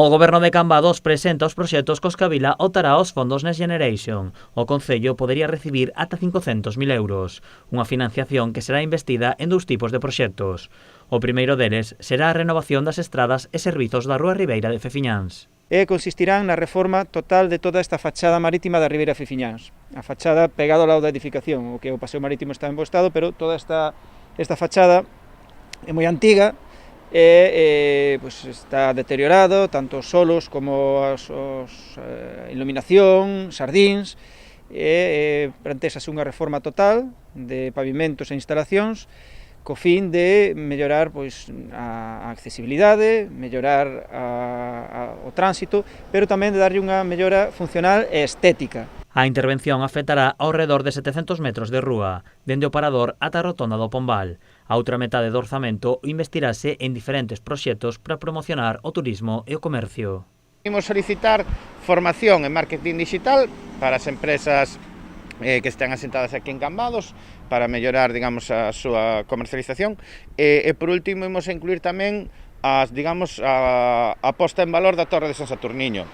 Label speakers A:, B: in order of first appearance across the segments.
A: O Goberno de Cambados presenta os proxectos cos que a vila optará aos fondos Next Generation. O Concello podería recibir ata 500.000 euros, unha financiación que será investida en dous tipos de proxectos. O primeiro deles será a renovación das estradas e servizos da Rúa Ribeira de Feciñáns.
B: Consistirán na reforma total de toda esta fachada marítima da Ribeira de Feciñáns. A fachada pegado ao lado da edificación, o que o paseo marítimo está en bo estado, pero toda esta fachada é moi antiga, pues está deteriorado, tanto os solos como a iluminación, sardíns, plantexase unha reforma total de pavimentos e instalacións co fin de mellorar pois, a accesibilidade, mellorar o tránsito, pero tamén de darlle unha mellora funcional e estética.
A: A intervención afectará ao redor de 700 metros de rúa, dende o parador ata a rotonda do Pombal. A outra metade do orzamento investirase en diferentes proxectos para promocionar o turismo e o comercio.
C: Imos solicitar formación en marketing digital para as empresas que estén asentadas aquí en Cambados para mellorar, digamos, a súa comercialización e por último imos incluir tamén a posta en valor da Torre de San Saturniño.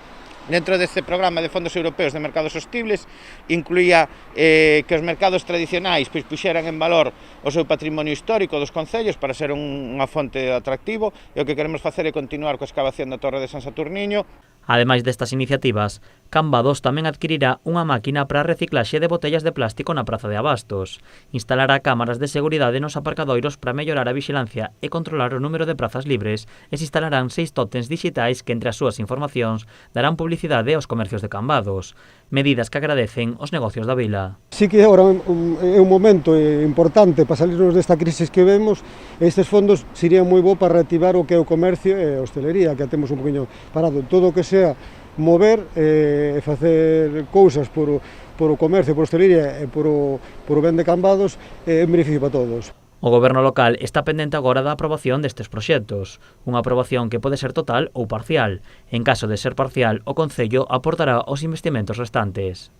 C: Dentro deste programa de fondos europeos de mercados sostibles incluía que os mercados tradicionais puxeran en valor o seu patrimonio histórico dos concellos para ser unha fonte de atractivo e o que queremos facer é continuar coa escavación da Torre de San Saturniño.
A: Ademais destas iniciativas, Cambados tamén adquirirá unha máquina para a reciclaxe de botellas de plástico na Praza de Abastos. Instalará cámaras de seguridade nos aparcadoiros para mellorar a vixilancia e controlar o número de prazas libres e se instalarán 6 tótems digitais que entre as súas informacións darán publicidade aos comercios de Cambados, medidas que agradecen os negocios da vila.
D: Sí que agora é un momento importante para salirnos desta crisis que vemos. Estes fondos serían moi bo para reactivar o que é o comercio e a hostelería, que temos un poquinho parado. Todo o que sea mover e facer cousas por o comercio, por a hostelería e por o ben de Cambados é un beneficio para todos.
A: O Goberno local está pendente agora da aprobación destes proxectos, unha aprobación que pode ser total ou parcial. En caso de ser parcial, o Concello aportará os investimentos restantes.